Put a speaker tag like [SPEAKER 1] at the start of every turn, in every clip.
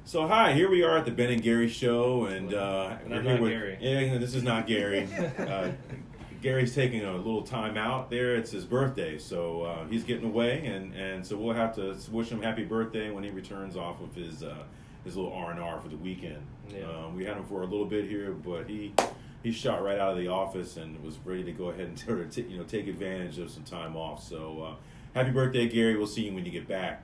[SPEAKER 1] So hi, here we are at the Ben and Gary show, and
[SPEAKER 2] And
[SPEAKER 1] we're
[SPEAKER 2] I'm
[SPEAKER 1] here
[SPEAKER 2] not
[SPEAKER 1] with
[SPEAKER 2] Gary.
[SPEAKER 1] yeah. This is not Gary. Gary's taking a little time out there. It's his birthday, so he's getting away, and so we'll have to wish him happy birthday when he returns off of his little R&R for the weekend.
[SPEAKER 2] Yeah.
[SPEAKER 1] We had him for a little bit here, but he shot right out of the office and was ready to go ahead and sort of take advantage of some time off. So happy birthday, Gary. We'll see you when you get back.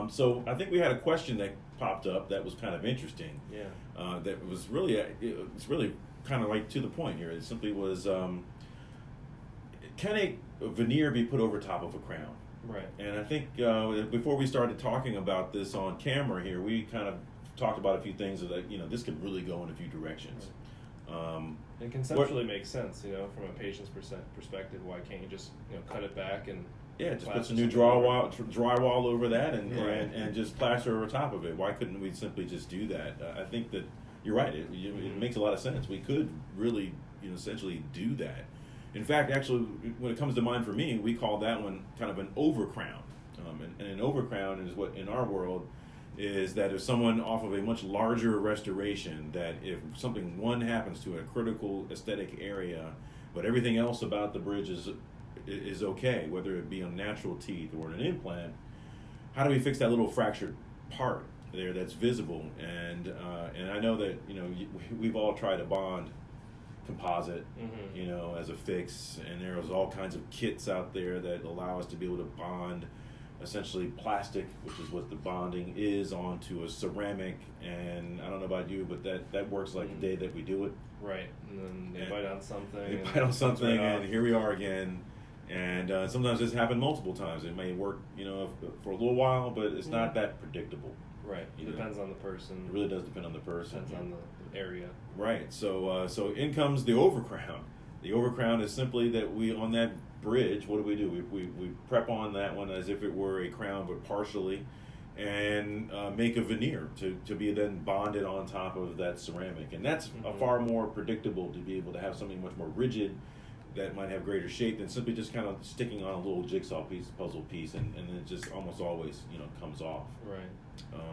[SPEAKER 1] So I think we had a question that popped up that was kind of interesting.
[SPEAKER 2] Yeah.
[SPEAKER 1] That was really it's really kind of right to the point here. It simply was, can a veneer be put over top of a crown?
[SPEAKER 2] Right.
[SPEAKER 1] And I think before we started talking about this on camera here, we kind of talked about a few things that this could really go in a few directions.
[SPEAKER 2] It conceptually makes sense, from a patient's perspective. Why can't you just cut it back and
[SPEAKER 1] just put some
[SPEAKER 2] plaster
[SPEAKER 1] new
[SPEAKER 2] something
[SPEAKER 1] drywall over that and,
[SPEAKER 2] Right.
[SPEAKER 1] and just plaster over top of it. Why couldn't we simply just do that? I think that you're right. It makes a lot of sense. We could really, essentially do that. In fact, actually, when it comes to mind for me, we call that one kind of an overcrown. And an overcrown is what, in our world, is that if someone off of a much larger restoration, that if one happens to a critical aesthetic area, but everything else about the bridge is okay, whether it be on natural teeth or an implant, how do we fix that little fractured part there that's visible? And I know that we've all tried to bond composite, as a fix, and there's all kinds of kits out there that allow us to be able to bond essentially plastic, which is what the bonding is, onto a ceramic. And I don't know about you, but that works like the day that we do it.
[SPEAKER 2] Right. And then they bite on something.
[SPEAKER 1] They bite on something, and here we are again. And sometimes this happened multiple times. It may work, for a little while, but it's not that predictable.
[SPEAKER 2] Right. It depends on the person.
[SPEAKER 1] It really does depend on the person.
[SPEAKER 2] Depends on the area.
[SPEAKER 1] Right. So in comes the overcrown. The overcrown is simply that we, on that bridge, what do? We prep on that one as if it were a crown, but partially, and make a veneer to be then bonded on top of that ceramic. And that's a far more predictable, to be able to have something much more rigid that might have greater shape than simply just kind of sticking on a little jigsaw piece, puzzle piece, and it just almost always comes off.
[SPEAKER 2] Right.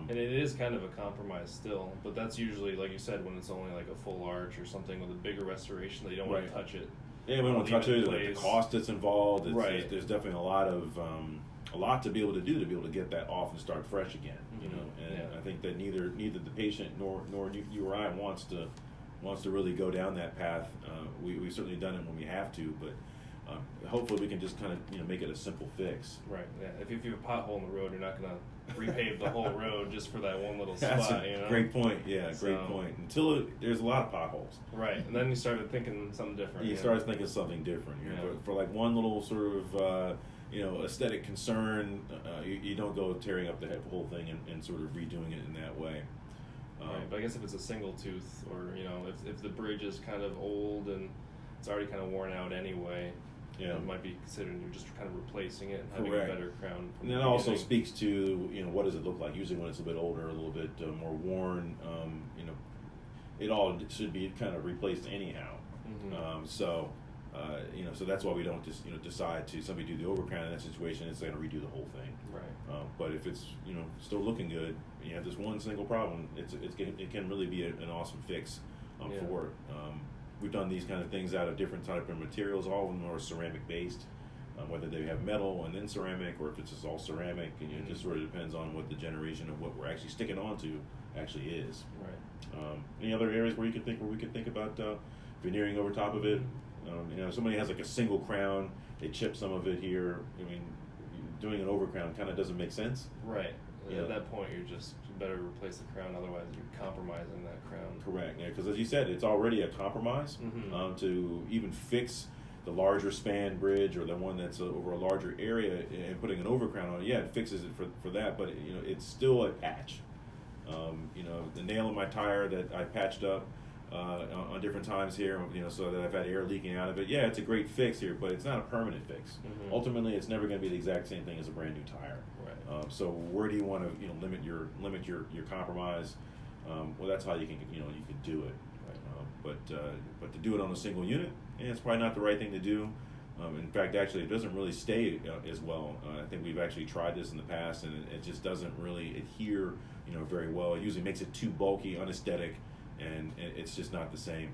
[SPEAKER 2] And it is kind of a compromise still, but that's usually, like you said, when it's only like a full arch or something with a bigger restoration that you don't want to touch it.
[SPEAKER 1] Yeah, we don't want to touch it. Like the cost that's involved.
[SPEAKER 2] Right.
[SPEAKER 1] There's definitely a lot to be able to do to be able to get that off and start fresh again. And I think that neither the patient nor you or I wants to really go down that path. We've certainly done it when we have to, but hopefully we can just kind of make it a simple fix.
[SPEAKER 2] Right. Yeah. If you have a pothole in the road, you're not going to repave the whole road just for that one little spot.
[SPEAKER 1] That's a great point. Yeah, great point. Until there's a lot of potholes.
[SPEAKER 2] Right, and then you started thinking something different.
[SPEAKER 1] You started thinking something different. But for like one little sort of aesthetic concern, you don't go tearing up the whole thing and sort of redoing it in that way.
[SPEAKER 2] Right, but I guess if it's a single tooth, or if the bridge is kind of old and it's already kind of worn out anyway, it might be considered you're just kind of replacing it and having a better crown.
[SPEAKER 1] And that also speaks to what does it look like? Usually when it's a bit older, a little bit more worn, it all should be kind of replaced anyhow. So that's why we don't just decide to somebody do the overcrown in that situation. It's going to redo the whole thing.
[SPEAKER 2] Right.
[SPEAKER 1] But if it's still looking good, and you have this one single problem, it can really be an awesome fix for it. We've done these kind of things out of different type of materials. All of them are ceramic based, whether they have metal and then ceramic, or if it's just all ceramic. And it just sort of depends on what the generation of what we're actually sticking onto actually is.
[SPEAKER 2] Right.
[SPEAKER 1] Any other areas where we could think about veneering over top of it? If somebody has like a single crown, they chip some of it here. I mean, doing an overcrown kind of doesn't make sense.
[SPEAKER 2] Right. At that point, you better replace the crown, otherwise you're compromising that crown.
[SPEAKER 1] Correct. Yeah, because as you said, it's already a compromise to even fix the larger span bridge or the one that's over a larger area, and putting an overcrown on it. Yeah, it fixes it for that, but it's still a patch. The nail in my tire that I patched up on different times here, so that I've had air leaking out of it. Yeah, it's a great fix here, but it's not a permanent fix. Ultimately, it's never going to be the exact same thing as a brand new tire.
[SPEAKER 2] Right.
[SPEAKER 1] So where do you want to limit your compromise? Well, that's how you can do it. Right. But to do it on a single unit, it's probably not the right thing to do. In fact, actually, it doesn't really stay as well. I think we've actually tried this in the past, and it just doesn't really adhere very well. It usually makes it too bulky, unesthetic, and it's just not the same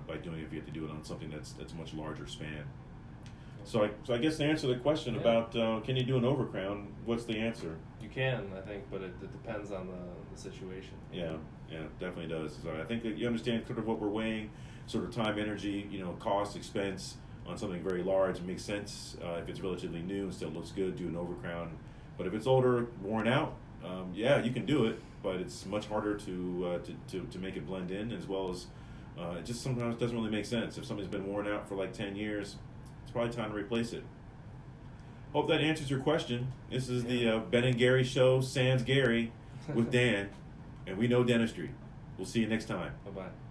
[SPEAKER 1] by doing it if you have to do it on something that's much larger span. So I guess to answer the question about can you do an overcrown, what's the answer?
[SPEAKER 2] You can, I think, but it depends on the situation.
[SPEAKER 1] Yeah, it definitely does. So I think that you understand sort of what we're weighing, sort of time, energy, cost, expense on something very large. It makes sense if it's relatively new and still looks good, do an overcrown. But if it's older, worn out, you can do it, but it's much harder to make it blend in, as well as it just sometimes doesn't really make sense. If something's been worn out for like 10 years, it's probably time to replace it. Hope that answers your question. This is the Ben and Gary Show, sans Gary, with Dan, and we know dentistry. We'll see you next time.
[SPEAKER 2] Bye-bye.